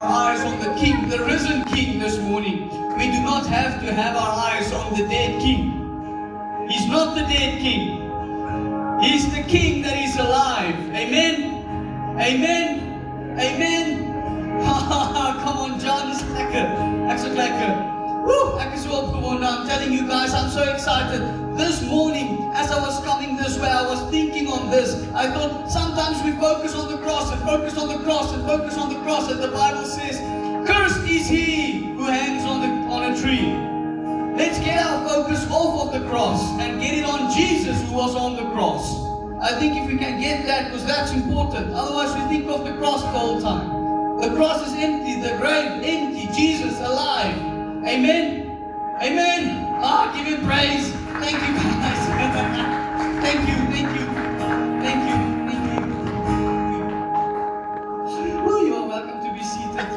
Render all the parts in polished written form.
Eyes on the King, the risen King this morning. We do not have to have our eyes on the dead King. He's not the dead King. He's the King that is alive. Amen? Amen? Amen? Come on, John, dis lekker. Ek so lekker. Woo, ek is so opgewonde. I'm telling you guys, I'm so excited. This morning, as I was coming this way, I was thinking on this. I thought sometimes we focus on the cross and focus on the cross and focus on the cross, and the Bible says, "Cursed is he who hangs on a tree." Let's get our focus off of the cross and get it on Jesus who was on the cross. I think if we can get that, because that's important. Otherwise, we think of the cross the whole time. The cross is empty, the grave empty, Jesus alive. Amen? Amen? Give him praise. Thank you, guys. Thank you, thank you. Thank you, thank you. Oh, you are welcome to be seated.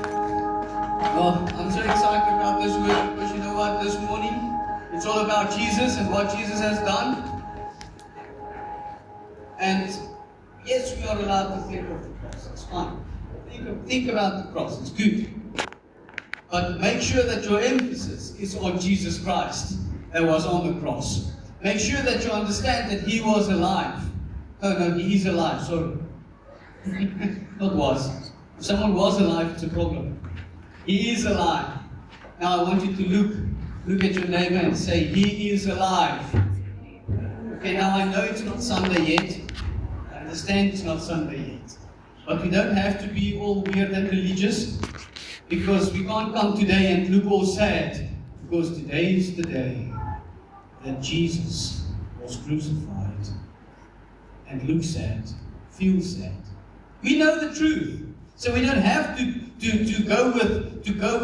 Oh, I'm so excited about this word because you know what? This morning, it's all about Jesus and what Jesus has done. And yes, we are allowed to think of the cross. It's fine. Think about the cross. It's good. But make sure that your emphasis is on Jesus Christ that was on the cross. Make sure that you understand that He was alive. No, He is alive. Sorry. Not was. If someone was alive, it's a problem. He is alive. Now I want you to look at your neighbor and say, He is alive. Okay, now I know it's not Sunday yet. I understand it's not Sunday yet. But we don't have to be all weird and religious, because we can't come today and look all sad, because today is the day that Jesus was crucified. And look sad, feel sad. We know the truth, so we don't have to go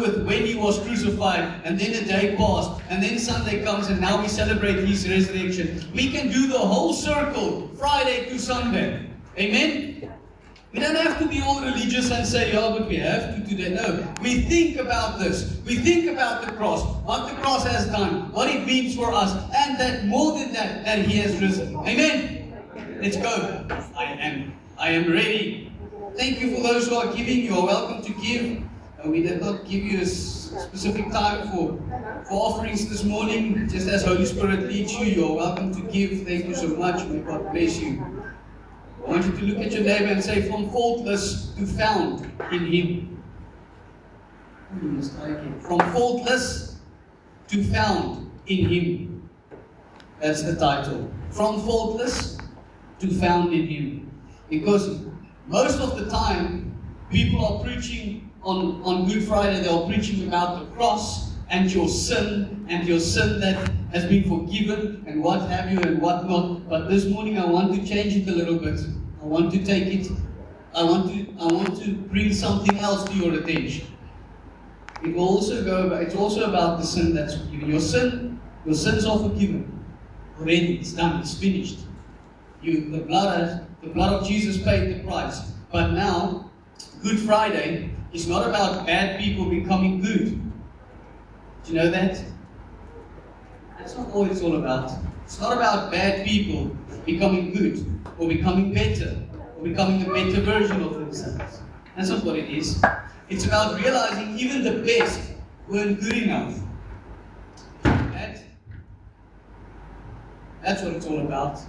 with when He was crucified, and then a day passed, and then Sunday comes, and now we celebrate His resurrection. We can do the whole circle, Friday to Sunday. Amen? We don't have to be all religious and say, yeah, but we have to do that. No, we think about this. We think about the cross, what the cross has done, what it means for us, and that more than that, that He has risen. Amen? Let's go. I am ready. Thank you for those who are giving. You are welcome to give. We did not give you a specific time for offerings this morning. Just as Holy Spirit leads you, you are welcome to give. Thank you so much. May God bless you. I want you to look at your neighbor and say, from faultless to found in Him. From faultless to found in Him. That's the title. From faultless to found in Him. Because most of the time, people are preaching on Good Friday, they are preaching about the cross and your sin that has been forgiven and what have you and what not. But this morning I want to change it a little bit. I want to take it, I want to bring something else to your attention. It will also it's also about the sin that's forgiven. Your sins are forgiven. Already, it's done, it's finished. The blood of Jesus paid the price. But now, Good Friday is not about bad people becoming good. Do you know that? That's not what it's all about. It's not about bad people becoming good, or becoming better, or becoming a better version of themselves. That's not what it is. It's about realizing even the best weren't good enough. That's what it's all about.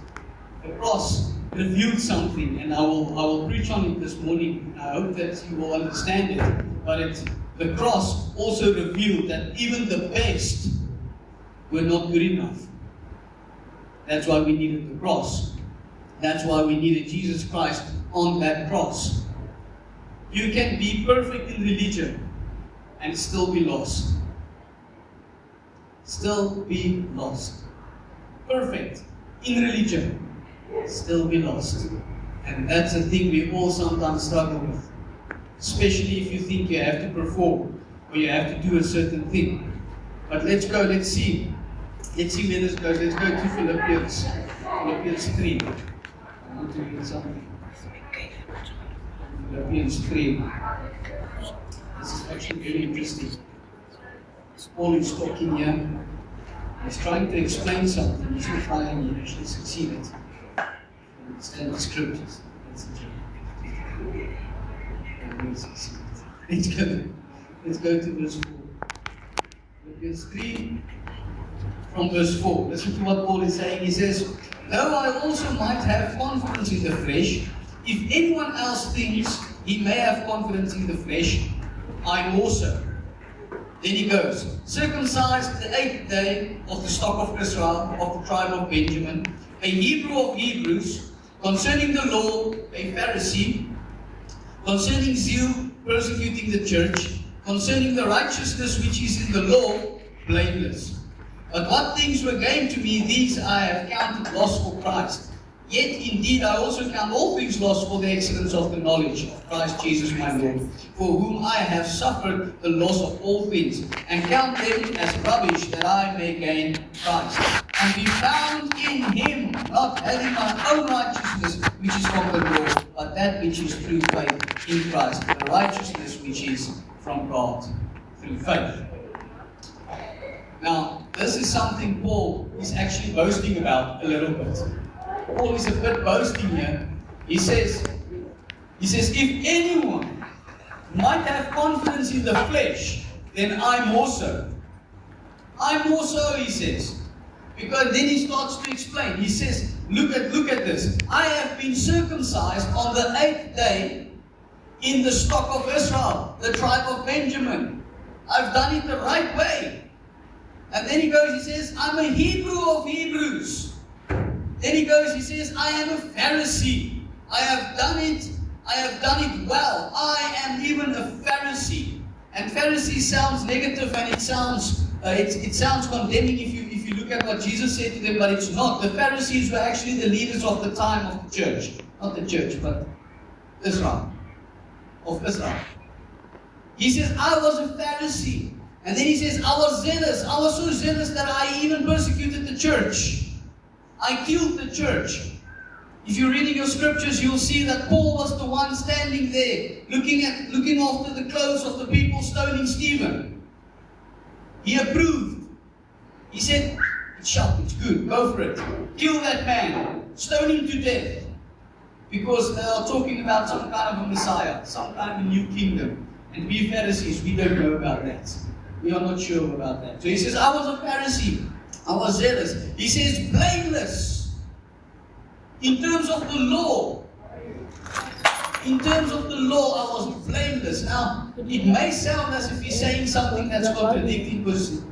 The cross revealed something, and I will preach on it this morning. I hope that you will understand it. But the cross also revealed that even the best were not good enough. That's why we needed the cross. That's why we needed Jesus Christ on that cross. You can be perfect in religion and still be lost. Still be lost. Perfect in religion, still be lost. And that's a thing we all sometimes struggle with. Especially if you think you have to perform or you have to do a certain thing. But let's go, let's see. Let's see where this goes. Let's go to Philippians 3. I want to read something. Philippians 3. This is actually very interesting. Paul is talking here. He's trying to explain something. He's not trying to actually succeed it. Understand the scriptures. That's the joke. He will succeed. Let's go to verse 4. Philippians 3 from verse 4. Listen to what Paul is saying. He says, though I also might have confidence in the flesh, if anyone else thinks he may have confidence in the flesh, I more so. Then he goes, circumcised the 8th day of the stock of Israel, of the tribe of Benjamin, a Hebrew of Hebrews, concerning the law, a Pharisee, concerning zeal, persecuting the church, concerning the righteousness which is in the law, blameless. But what things were gain to me, these I have counted loss for Christ. Yet indeed I also count all things lost for the excellence of the knowledge of Christ Jesus my Lord, for whom I have suffered the loss of all things, and count them as rubbish, that I may gain Christ, and be found in Him, not having my own righteousness which is from the law, but that which is through faith in Christ, the righteousness which is from God through faith. Now, this is something Paul is actually boasting about a little bit. Paul is a bit boasting here. He says, if anyone might have confidence in the flesh, then I'm also. I'm also, he says. Because then he starts to explain. He says, look at this. I have been circumcised on the 8th day in the stock of Israel, the tribe of Benjamin. I've done it the right way. And then he goes, he says, I'm a Hebrew of Hebrews. Then he goes, he says, I am a Pharisee. I have done it well. I am even a Pharisee. And Pharisee sounds negative, and it sounds condemning if you look at what Jesus said to them, but it's not. The Pharisees were actually the leaders of the time of the church. Not the church, but Israel. Of Israel. He says, I was a Pharisee. And then he says, I was zealous. I was so zealous that I even persecuted the church. I killed the church. If you're reading your scriptures, you'll see that Paul was the one standing there, looking after the clothes of the people stoning Stephen. He approved. He said, it's sharp, it's good, go for it. Kill that man, stone him to death. Because they are talking about some kind of a Messiah, some kind of a new kingdom. And we Pharisees, we don't know about that. We are not sure about that. So he says, I was a Pharisee. I was zealous. He says, blameless. In terms of the law. In terms of the law, I was blameless. Now, it may sound as if he's saying something that's contradicting, because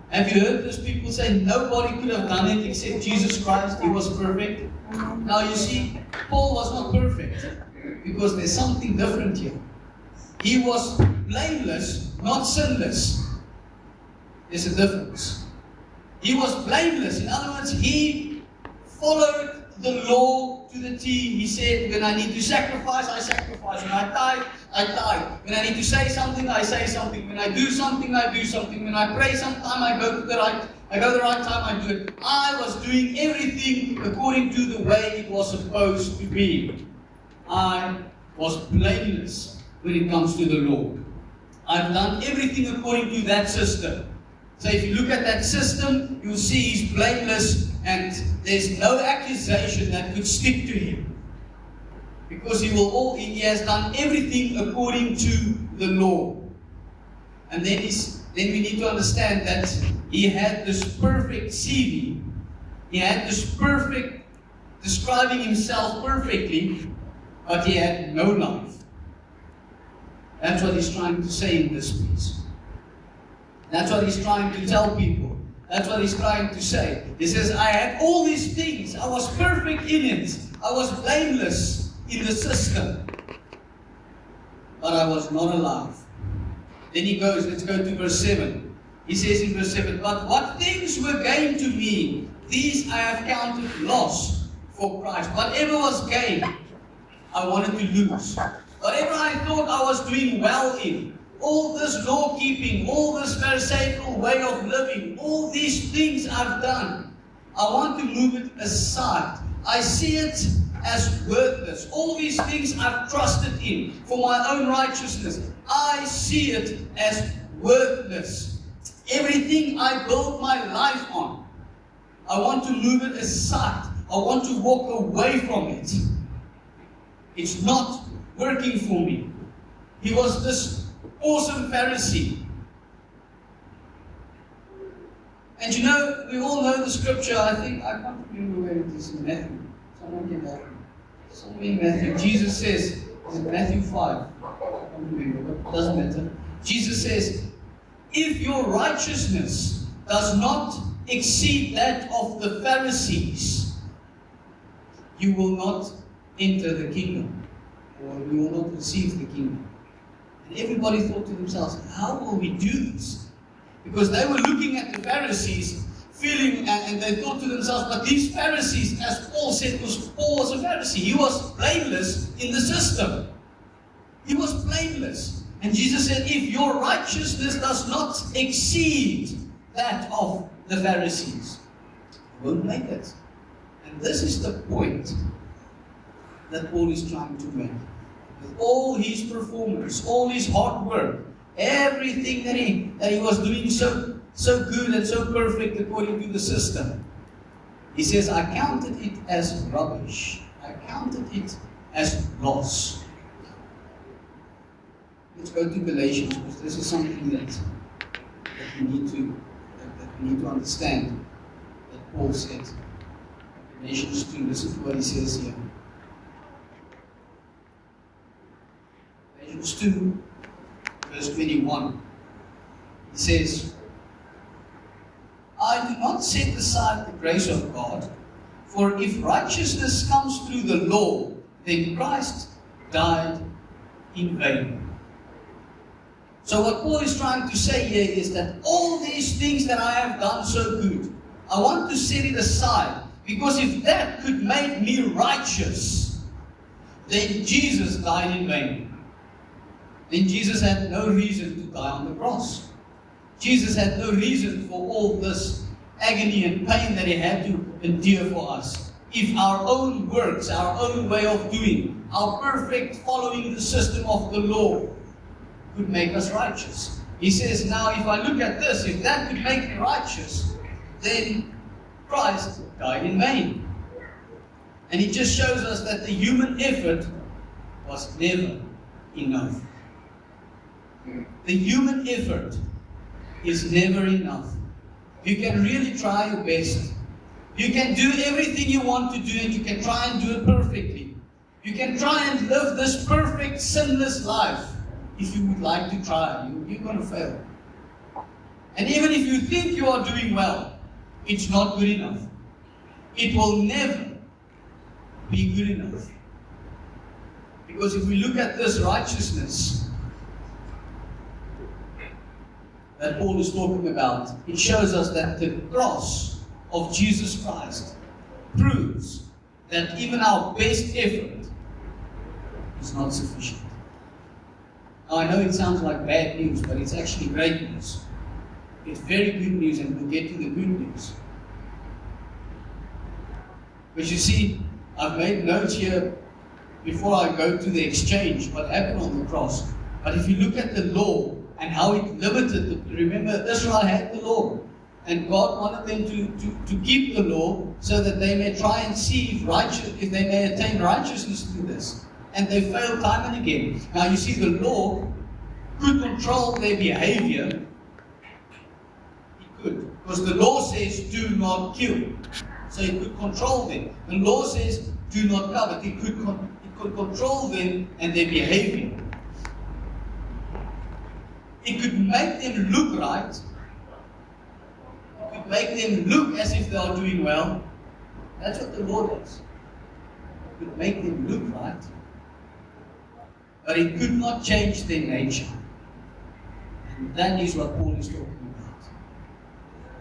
have you heard those people say nobody could have done it except Jesus Christ? He was perfect. Now you see, Paul was not perfect, because there's something different here. He was blameless, not sinless. There's a difference. He was blameless. In other words, he followed the law to the T. He said, when I need to sacrifice, I sacrifice. When I tithe, I tithe. When I need to say something, I say something. When I do something, I do something. When I pray sometime, I go the right time, I do it. I was doing everything according to the way it was supposed to be. I was blameless when it comes to the law. I've done everything according to that system. So if you look at that system, you'll see he's blameless, and there's no accusation that could stick to him. Because he has done everything according to the law. And then we need to understand that he had this perfect CV. He had this perfect, describing himself perfectly, but he had no life. That's what he's trying to say in this piece. That's what he's trying to tell people. That's what he's trying to say. He says, I had all these things. I was perfect in it. I was blameless in the system. But I was not alive. Then he goes, let's go to verse 7. He says in verse 7, but what things were gain to me, these I have counted loss for Christ. Whatever was gain, I wanted to lose. Whatever I thought I was doing well in, all this law keeping, all this Pharisaical way of living, all these things I've done, I want to move it aside. I see it as worthless. All these things I've trusted in for my own righteousness, I see it as worthless. Everything I built my life on, I want to move it aside. I want to walk away from it. It's not working for me. He was this awesome Pharisee. And you know, we all know the scripture. I can't remember where it is in Matthew. Someone get that. Somewhere in Matthew, Jesus says, is it Matthew 5? I can't remember, but it doesn't matter. Jesus says, if your righteousness does not exceed that of the Pharisees, you will not enter the kingdom, or you will not receive the kingdom. And everybody thought to themselves, how will we do this? Because they were looking at the Pharisees, feeling, and they thought to themselves, but these Pharisees, as Paul said, Paul was a Pharisee. He was blameless in the system. He was blameless. And Jesus said, if your righteousness does not exceed that of the Pharisees, you won't make it. And this is the point that Paul is trying to make. With all his performance, all his hard work, everything that he was doing so good and so perfect according to the system, he says, I counted it as rubbish. I counted it as loss. Let's go to Galatians, because this is something that we need to understand, that Paul said. Galatians 2, listen to what he says here. Galatians 2, verse 21. He says, I do not set aside the grace of God, for if righteousness comes through the law, then Christ died in vain. So what Paul is trying to say here is that all these things that I have done so good, I want to set it aside, because if that could make me righteous, then Jesus died in vain. Then Jesus had no reason to die on the cross. Jesus had no reason for all this agony and pain that he had to endure for us. If our own works, our own way of doing, our perfect following the system of the law could make us righteous. He says, now if I look at this, if that could make me righteous, then Christ died in vain. And it just shows us that the human effort was never enough. The human effort is never enough. You can really try your best. You can do everything you want to do, and you can try and do it perfectly. You can try and live this perfect, sinless life. If you would like to try, you're going to fail. And even if you think you are doing well, it's not good enough. It will never be good enough. Because if we look at this righteousness that Paul is talking about, it shows us that the cross of Jesus Christ proves that even our best effort is not sufficient. Now, I know it sounds like bad news, but it's actually great news. It's very good news, and we'll get to the good news. But you see, I've made notes here before I go to the exchange, what happened on the cross. But if you look at the law and how it limited, remember Israel had the law, and God wanted them to keep the law so that they may try and see if they may attain righteousness through this. And they failed time and again. Now you see, the law could control their behavior. It could. Because the law says, do not kill. So it could control them. The law says, do not covet. It could control them and their behavior. It could make them look right. It could make them look as if they are doing well. That's what the law does. It could make them look right. But it could not change their nature. And that is what Paul is talking about.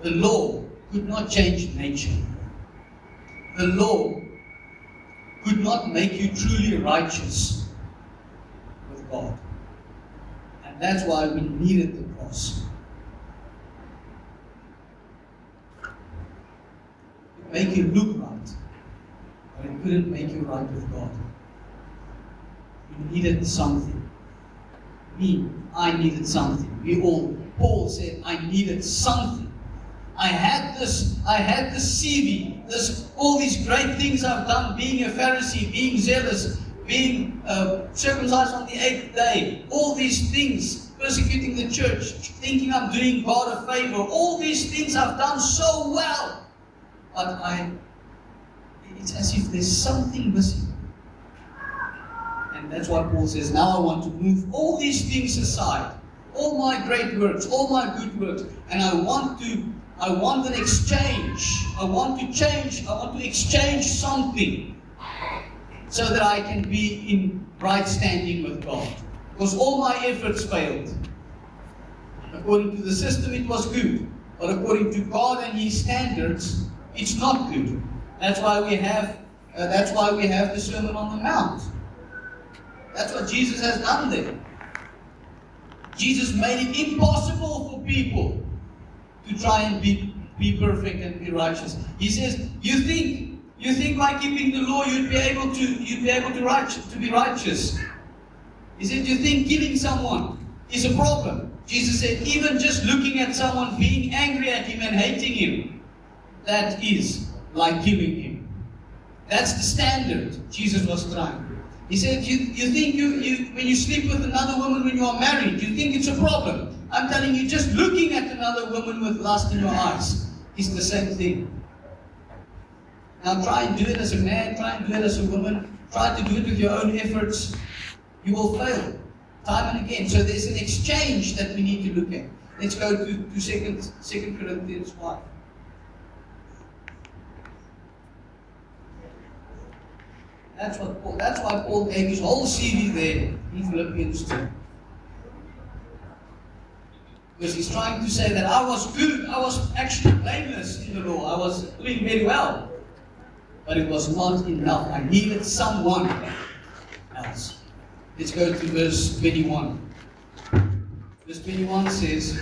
The law could not change nature. The law could not make you truly righteous with God. And that's why we needed the cross. It could make you look right, but it couldn't make you right with God. You needed something. I needed something. Paul said, I needed something. I had this CV, all these great things I've done, being a Pharisee, being zealous, being circumcised on the 8th day, all these things, persecuting the church, thinking I'm doing God a favor. All these things I've done so well. But it's as if there's something missing. And that's why Paul says, now I want to move all these things aside. All my great works, all my good works. And I want an exchange. I want to exchange something so that I can be in right standing with God. Because all my efforts failed. According to the system, it was good. But according to God and His standards, it's not good. That's why we have the Sermon on the Mount. That's what Jesus has done there. Jesus made it impossible for people to try and be perfect and be righteous. He says, you think by keeping the law you'd be able to be righteous. He said, you think killing someone is a problem. Jesus said, even just looking at someone, being angry at him and hating him, that is like killing him. That's the standard Jesus was trying. He said, you think when you sleep with another woman when you are married, you think it's a problem. I'm telling you, just looking at another woman with lust in your eyes is the same thing. Now try and do it as a man, try and do it as a woman, try to do it with your own efforts. You will fail time and again. So there's an exchange that we need to look at. Let's go to 2 Corinthians 5. That's why Paul gave his whole CV there in Philippians 2. Because he's trying to say that I was good, I was actually blameless in the law, I was doing very well. But it was not enough. I needed someone else. Let's go to verse 21. Verse 21 says,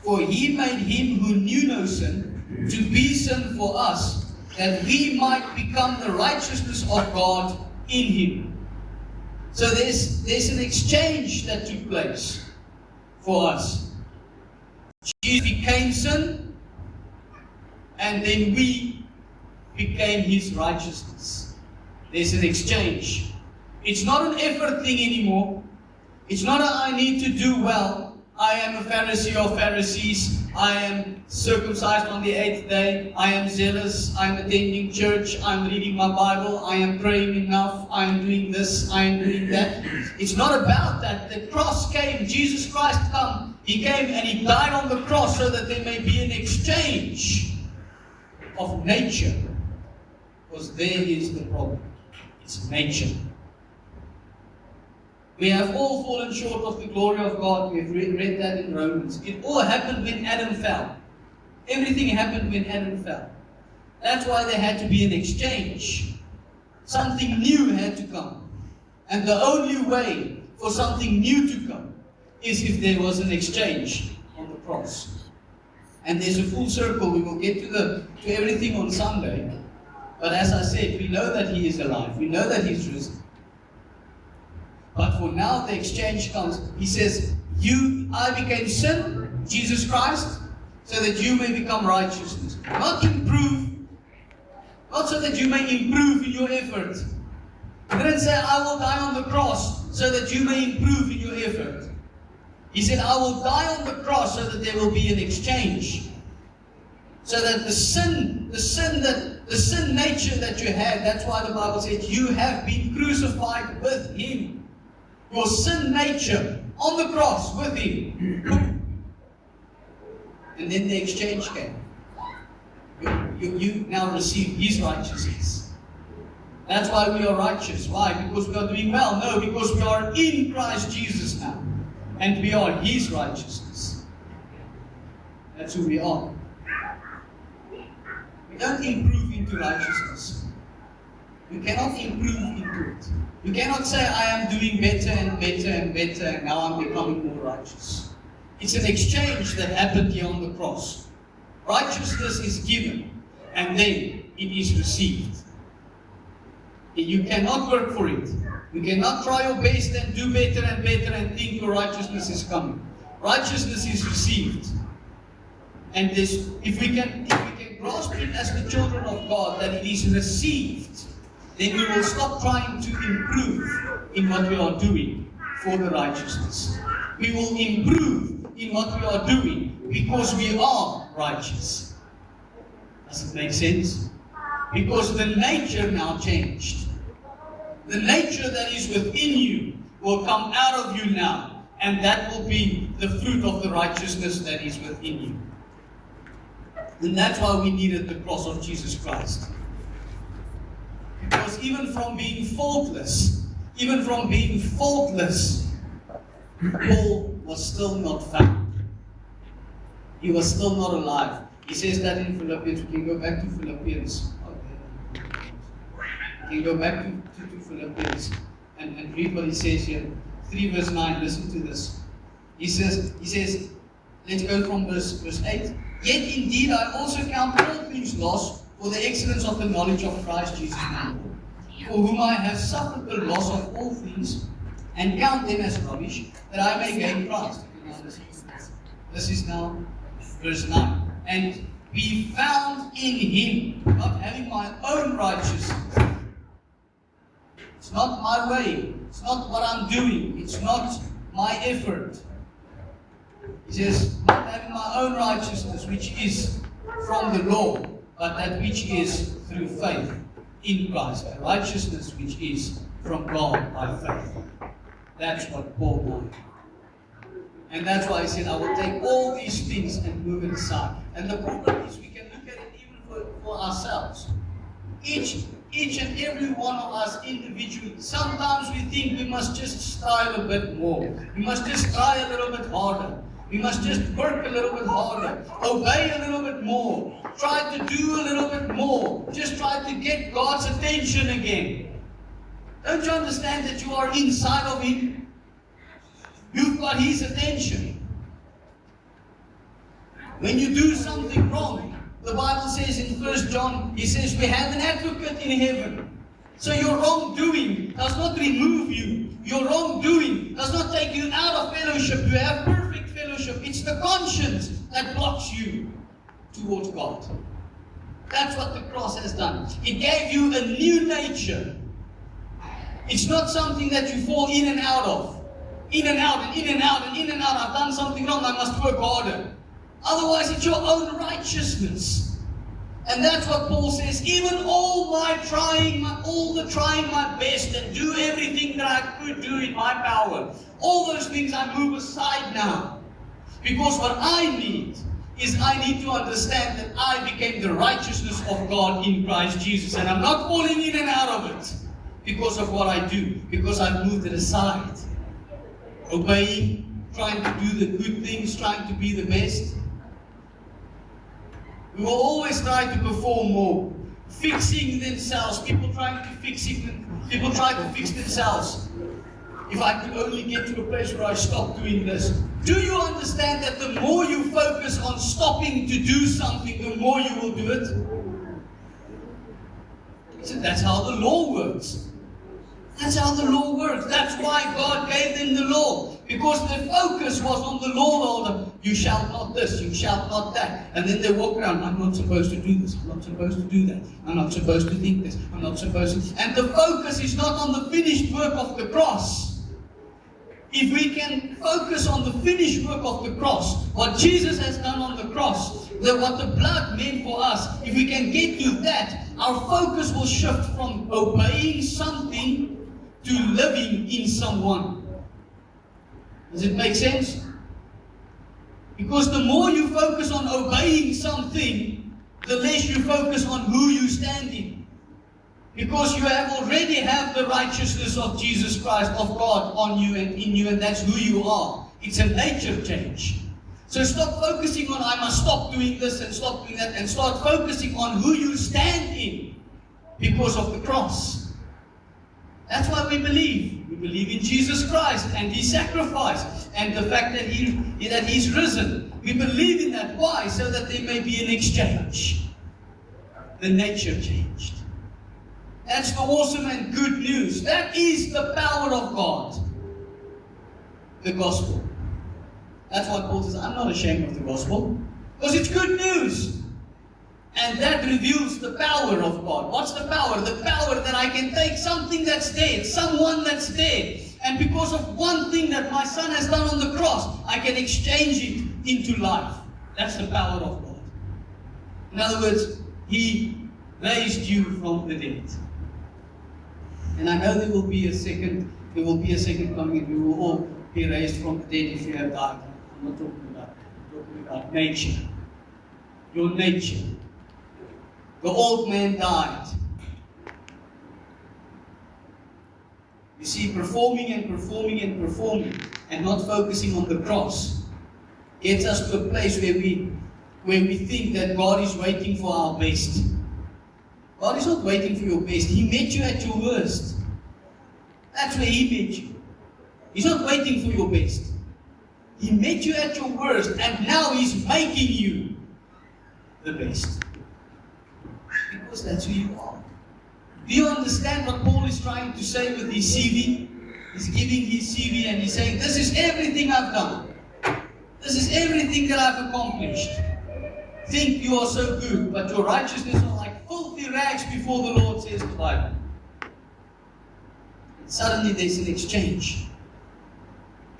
for He made Him who knew no sin to be sin for us, that we might become the righteousness of God in Him. So there's an exchange that took place for us. Jesus became sin, and then we became His righteousness. There's an exchange. It's not an effort thing anymore. It's not I need to do well. I am a Pharisee of Pharisees. I am circumcised on the 8th day. I am zealous. I am attending church. I am reading my Bible. I am praying enough. I am doing this. I am doing that. It's not about that. The cross came. Jesus Christ came. He came and He died on the cross so that there may be an exchange of nature. Because there is the problem. It's nature. We have all fallen short of the glory of God. We've read that in Romans. It all happened when Adam fell. Everything happened when Adam fell. That's why there had to be an exchange. Something new had to come. And the only way for something new to come is if there was an exchange on the cross. And there's a full circle. We will get to everything on Sunday. But as I said, we know that He is alive. We know that He's risen. But for now, the exchange comes. He says, I became sin, Jesus Christ, so that you may become righteousness. Not improve. Not so that you may improve in your effort. He didn't say, I will die on the cross so that you may improve in your effort. He said, I will die on the cross so that there will be an exchange. So that the sin nature that you had, that's why the Bible says, you have been crucified with Him. Your sin nature on the cross with Him. And then the exchange came. You now receive His righteousness. That's why we are righteous. Why? Because we are doing well? No, because we are in Christ Jesus now. And we are His righteousness. That's who we are. We don't improve into righteousness. We cannot improve into it. You cannot say, I am doing better and better and better, and now I'm becoming more righteous. It's an exchange that happened here on the cross. Righteousness is given, and then it is received. You cannot work for it. You cannot try your best and do better and better and think your righteousness is coming. Righteousness is received. And if we can grasp it as the children of God, that it is received, then we will stop trying to improve in what we are doing for the righteousness. We will improve in what we are doing because we are righteous. Does it make sense? Because the nature now changed. The nature that is within you will come out of you now, and that will be the fruit of the righteousness that is within you. And that's why we needed the cross of Jesus Christ. Because even from being faultless, Paul was still not found. He was still not alive. He says that in Philippians. We can go back to Philippians. We can go back to Philippians and read what he says here. 3 verse 9, listen to this. He says, let's go from verse 8. Yet indeed I also count all things lost for the excellence of the knowledge of Christ Jesus my Lord, for whom I have suffered the loss of all things, and count them as rubbish, that I may gain Christ. This is now verse 9. And be found in Him, not having my own righteousness. It's not my way. It's not what I'm doing. It's not my effort. He says, not having my own righteousness, which is from the law, but that which is through faith in Christ. A righteousness which is from God by faith. That's what Paul wanted. And that's why he said, I will take all these things and move it aside. And the problem is, we can look at it even for ourselves. Each and every one of us individually, sometimes we think we must just strive a bit more. We must just try a little bit harder. We must just work a little bit harder. Obey a little bit more. Try to do a little bit more. Just try to get God's attention again. Don't you understand that you are inside of Him? You've got His attention. When you do something wrong, the Bible says in 1 John, he says, we have an advocate in heaven. So your wrongdoing does not remove you. Your wrongdoing does not take you out of fellowship. You have perfect fellowship. It's the conscience that blocks you towards God. That's what the cross has done. It gave you a new nature. It's not something that you fall in and out of. In and out and in and out and in and out. I've done something wrong. I must work harder. Otherwise, it's your own righteousness. And that's what Paul says. Even all the trying my best and do everything that I could do in my power, all those things I move aside now. Because what I need is I need to understand that I became the righteousness of God in Christ Jesus. And I'm not falling in and out of it because of what I do. Because I've moved it aside. Obeying, trying to do the good things, trying to be the best. We will always try to perform more. Fixing themselves. People trying to fix themselves. If I could only get to a place where I stop doing this. Do you understand that the more you focus on stopping to do something, the more you will do it? So that's how the law works. That's how the law works. That's why God gave them the law. Because their focus was on the law. You shall not this, you shall not that. And then they walk around, I'm not supposed to do this, I'm not supposed to do that, I'm not supposed to think this, I'm not supposed to... And the focus is not on the finished work of the cross. If we can focus on the finished work of the cross, what Jesus has done on the cross, what the blood meant for us, if we can get to that, our focus will shift from obeying something to living in someone. Does it make sense? Because the more you focus on obeying something, the less you focus on who you stand in. Because you already have the righteousness of Jesus Christ, of God, on you and in you, and that's who you are. It's a nature change. So stop focusing on, I must stop doing this and stop doing that, and start focusing on who you stand in because of the cross. That's why we believe. We believe in Jesus Christ and His sacrifice and the fact that He's risen. We believe in that. Why? So that there may be an exchange. The nature changed. That's the awesome and good news. That is the power of God. The gospel. That's why Paul says, I'm not ashamed of the gospel. Because it's good news. And that reveals the power of God. What's the power? The power that I can take something that's dead, someone that's dead, And because of one thing that my Son has done on the cross, I can exchange it into life. That's the power of God. In other words, He raised you from the dead. And I know there will be a second coming, and we will all be raised from the dead if you have died. I'm not talking about that. I'm talking about nature. Your nature. The old man died. You see, performing and not focusing on the cross gets us to a place where we think that God is waiting for our best. God is not waiting for your best. He met you at your worst. That's where He met you. He's not waiting for your best. He met you at your worst, and now He's making you the best. Because that's who you are. Do you understand what Paul is trying to say with his CV? He's giving his CV and he's saying, this is everything I've done. This is everything that I've accomplished. Think you are so good, but your righteousness are like filthy rags before the Lord, says the Bible. And suddenly there's an exchange.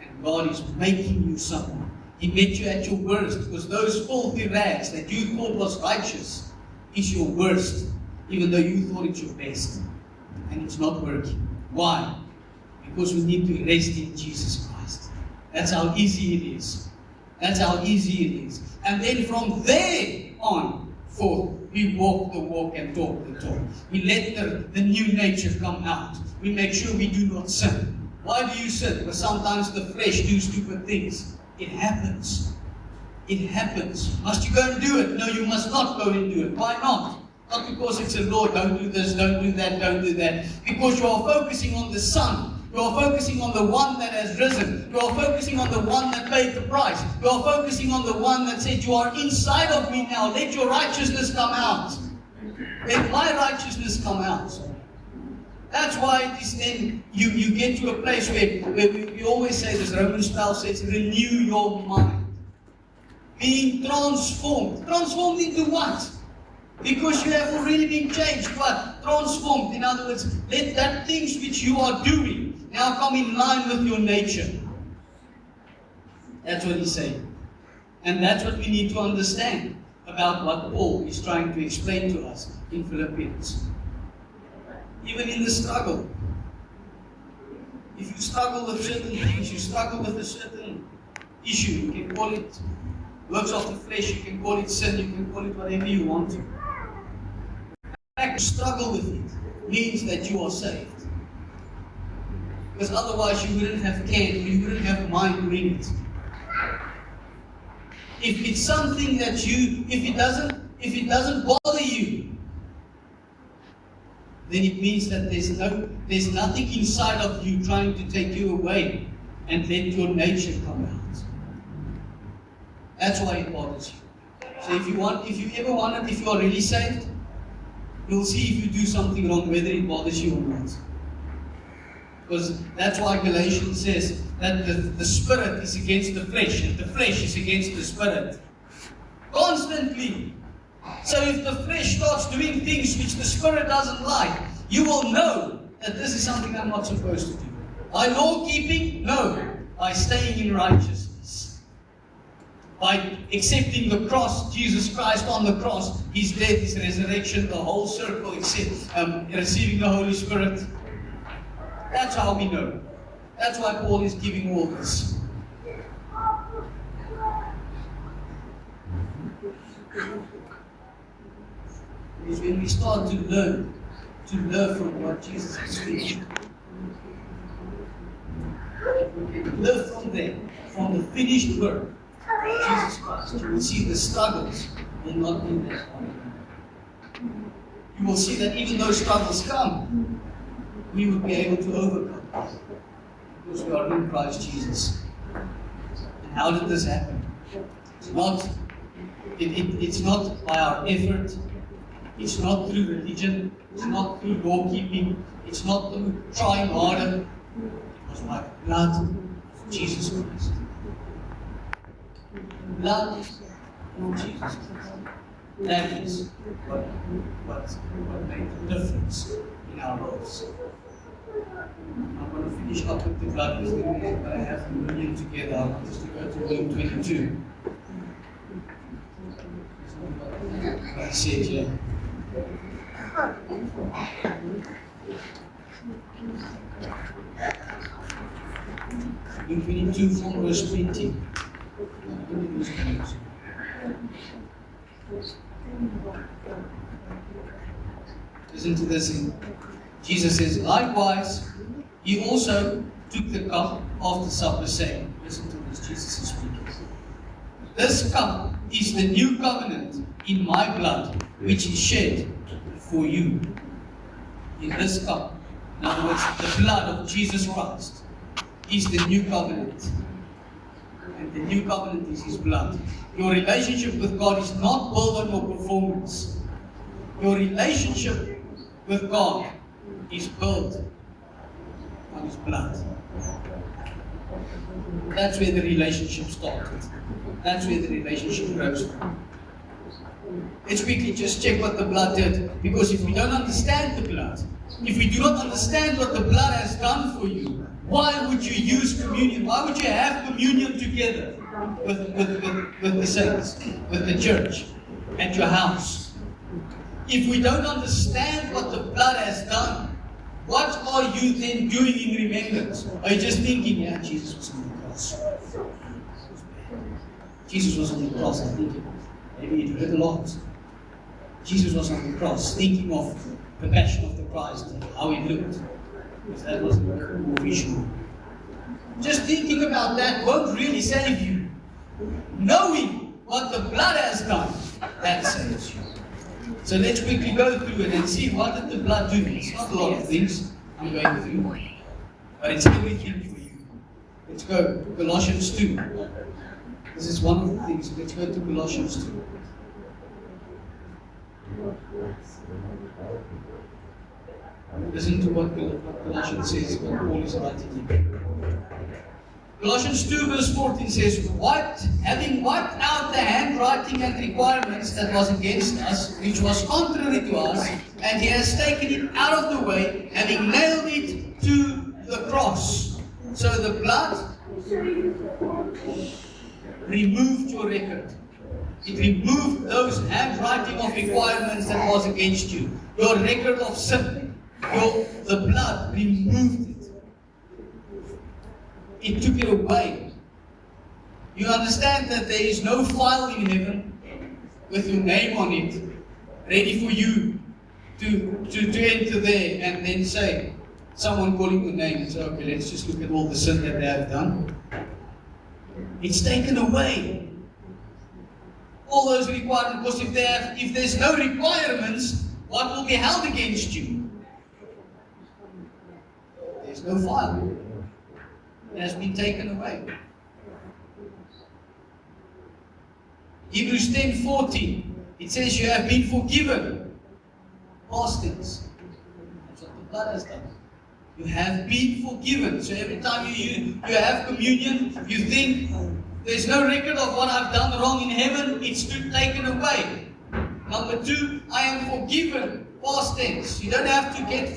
And God is making you someone. He met you at your worst, because those filthy rags that you thought was righteous is your worst, even though you thought it's your best. And it's not working. Why? Because we need to rest in Jesus Christ. That's how easy it is. That's how easy it is. And then from there on forth, we walk the walk and talk the talk. We let the new nature come out. We make sure we do not sin. Why do you sin? Because sometimes the flesh do stupid things. It happens. It happens. Must you go and do it? No, you must not go and do it. Why not? Not because it's a law, don't do this, don't do that, don't do that. Because you are focusing on the Son. You are focusing on the one that has risen. You are focusing on the one that paid the price. You are focusing on the one that said, you are inside of me now. Let your righteousness come out. Let my righteousness come out. That's why it is then you get to a place where we always say this, Romans 12 says, renew your mind. Being transformed. Transformed into what? Because you have already been changed. What? Transformed. In other words, let that things which you are doing now come in line with your nature. That's what he's saying. And that's what we need to understand about what Paul is trying to explain to us in Philippians. Even in the struggle. If you struggle with certain things, you struggle with a certain issue, you can call it works of the flesh, you can call it sin, you can call it whatever you want to. In fact, to struggle with it means that you are saved. Because otherwise you wouldn't have cared, or you wouldn't have mind doing it. If it's something that if it doesn't bother you, then it means that there's nothing inside of you trying to take you away and let your nature come out. That's why it bothers you. So if you ever wondered if you are really saved, you'll see if you do something wrong, whether it bothers you or not. Because that's why Galatians says that the spirit is against the flesh, and the flesh is against the spirit. Constantly. So if the flesh starts doing things which the spirit doesn't like, you will know that this is something I'm not supposed to do. By law keeping? No. By staying in righteousness. By accepting the cross, Jesus Christ on the cross, His death, His resurrection, the whole circle, receiving the Holy Spirit. That's how we know. That's why Paul is giving all this. Because when we start to learn from what Jesus has finished, we can learn from there, from the finished work of Jesus Christ. You will see the struggles will not be there. You will see that even though struggles come, we will be able to overcome because we are in Christ Jesus. And how did this happen? It's not by our effort. It's not through religion. It's not through law keeping. It's not through trying harder. It was by the blood of Jesus Christ. The blood of Jesus Christ. That is what made the difference in our lives. I'm going to finish up with the blood because then I have communion together. I want us to go to Luke 22. I see it here. Luke 22 from verse 20. Listen to this. Jesus says, likewise, he also took the cup after supper, saying, listen to this, Jesus is speaking. This cup is the new covenant in my blood, which is shed for you. In this cup, in other words, the blood of Jesus Christ is the new covenant. And the new covenant is his blood. Your relationship with God is not built on your performance. Your relationship with God is built on his blood. That's where the relationship started. That's where the relationship grows from. Let's quickly just check what the blood did. Because if we don't understand the blood, if we do not understand what the blood has done for you, why would you use communion? Why would you have communion together with the saints, with the church, at your house? If we don't understand what the blood has done, what are you then doing in remembrance? Are you just thinking, yeah, Jesus was on the cross? Jesus was on the cross, I think. Maybe it hurt a lot. Jesus was on the cross, thinking of the passion of the Christ and how it looked. Because that was more visual. Just thinking about that won't really save you. Knowing what the blood has done, that saves you. So let's quickly go through it and see what did the blood do. It's not a lot of things I'm going through, but it's everything for you. Let's go to Colossians 2. This is one of the things. Let's go to Colossians 2. Listen to what Colossians says, what Paul is writing here. Colossians 2 verse 14 says, having wiped out the handwriting and requirements that was against us, which was contrary to us, and he has taken it out of the way, having nailed it to the cross. So the blood removed your record. It removed those handwriting of requirements that was against you. Your record of sin. The blood removed it. It took it away. You understand that there is no file in heaven with your name on it, ready for you to enter there and then say, someone calling your name and say, okay, let's just look at all the sin that they have done. It's taken away. All those requirements, because if there's no requirements, what will be held against you? There's no file. It has been taken away. Hebrews 10:14. It says you have been forgiven. Past tense. That's what the blood has done. You have been forgiven. So every time you have communion, you think, there's no record of what I've done wrong in heaven. It's taken away. Number 2, I am forgiven. Past tense. You don't have to get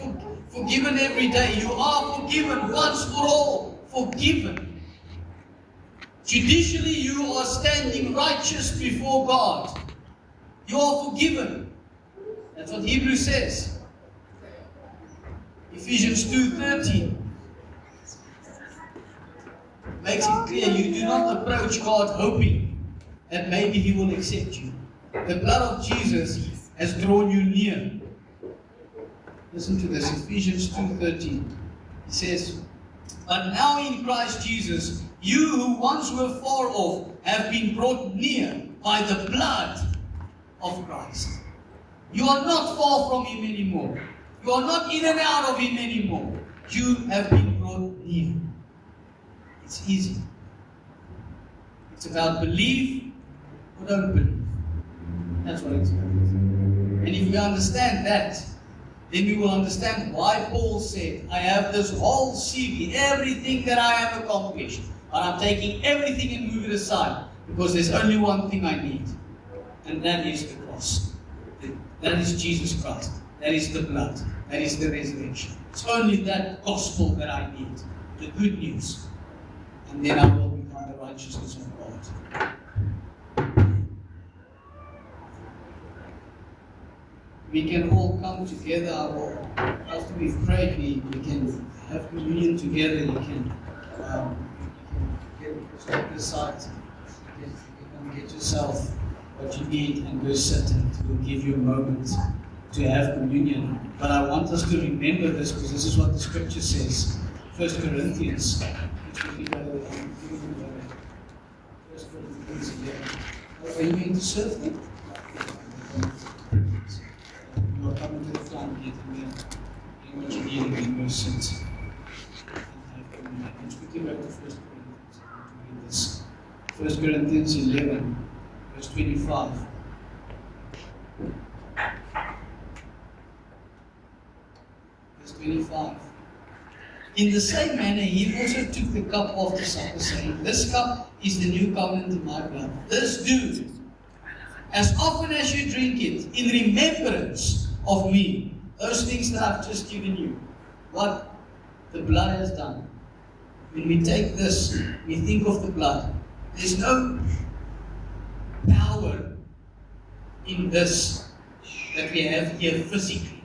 forgiven every day. You are forgiven once for all. Forgiven. Judicially, you are standing righteous before God. You are forgiven. That's what Hebrews says. Ephesians 2:13 makes it clear you do not approach God hoping that maybe He will accept you. The blood of Jesus has drawn you near. Listen to this, Ephesians 2:13. It says, but now in Christ Jesus, you who once were far off have been brought near by the blood of Christ. You are not far from Him anymore. You are not in and out of Him anymore. You have been brought near. It's easy. It's about believe or don't believe. That's what it's about. And if we understand that, then we will understand why Paul said, I have this whole CV, everything that I have accomplished, but I'm taking everything and moving it aside, because there's only one thing I need, and that is the cross. That is Jesus Christ. That is the blood. That is the resurrection. It's only that gospel that I need, the good news. And then I will become the righteousness of God. We can all come together, or after we've prayed, we can have communion together. You can take this side, you can get yourself what you need and go sit, and we'll give you a moment to have communion. But I want us to remember this, because this is what the scripture says. 1 Corinthians. Which will be 1 Corinthians 11. Are you going to serve them? You are coming to the front, getting what you need, and then go sit. Let's quickly go to 1 Corinthians. Read this. 1 Corinthians 11, verse 25. Verse 25. In the same manner, he also took the cup after supper, saying, "This cup is the new covenant in my blood. This do, as often as you drink it, in remembrance of me." Those things that I've just given you, what the blood has done. When we take this, we think of the blood. There's no power in this that we have here physically.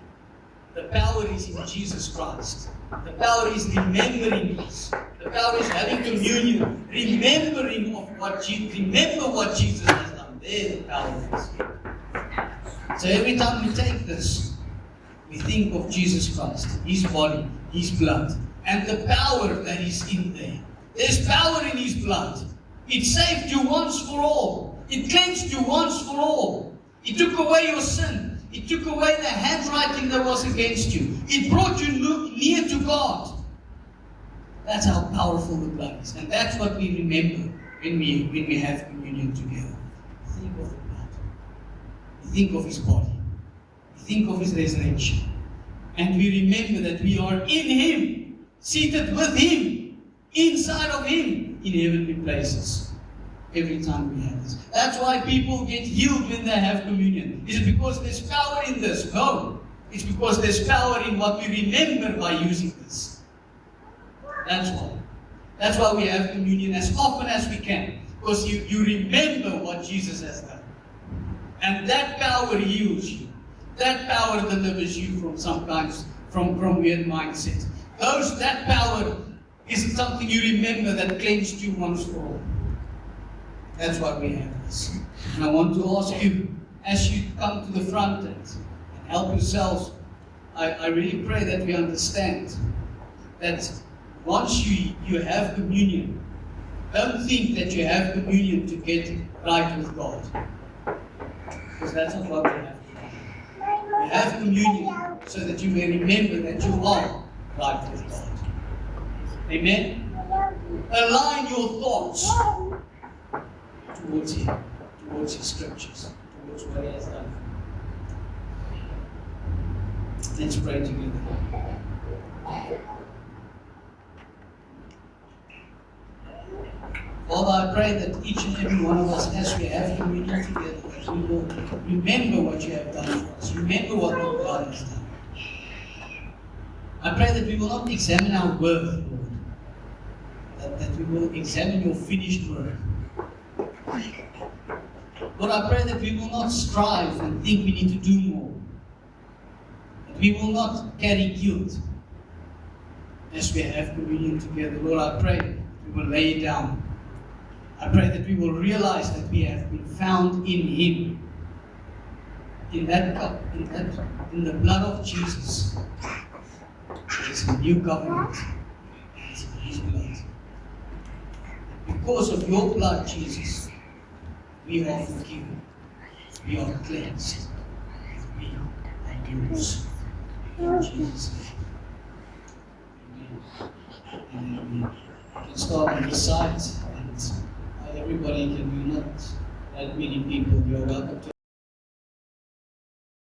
The power is in Jesus Christ. The power is remembering this. The power is having communion, remembering of what remember what Jesus has done. There the power is. So every time we take this, we think of Jesus Christ, His body, His blood, and the power that is in there. There's power in His blood. It saved you once for all. It cleansed you once for all. It took away your sin. It took away the handwriting that was against you. It brought you near to God. That's how powerful the blood is. And that's what we remember when we have communion together. Think of the blood. Think of His body. Think of His resurrection. And we remember that we are in Him, seated with Him, inside of Him, in heavenly places. Every time we have this. That's why people get healed when they have communion. Is it because there's power in this? No. It's because there's power in what we remember by using this. That's why. That's why we have communion as often as we can. Because you remember what Jesus has done. And that power heals you. That power delivers you from some kinds, from weird mindset. That power isn't something you remember that cleansed you once for all. That's why we have this. And I want to ask you, as you come to the front and help yourselves, I really pray that we understand that once you have communion, don't think that you have communion to get right with God. Because that's not what we have. You have communion so that you may remember that you are right with God. Amen? Align your thoughts towards Him, towards His scriptures, towards what He has done. Let's pray together. Father, I pray that each and every one of us, as we have communion together, that we will remember what you have done for us. Remember what God has done. I pray that we will not examine our worth, Lord. That we will examine your finished work. Lord, I pray that we will not strive and think we need to do more. That we will not carry guilt as we have communion together. Lord, I pray we will lay it down. I pray that we will realize that we have been found in Him. In that cup, in the blood of Jesus. It's a new covenant. It's His blood. Because of your blood, Jesus, we are forgiven. We are cleansed. We are yours. In Jesus' name. Amen. Amen. You can start on this side, and everybody can do, not that many people. You are welcome to.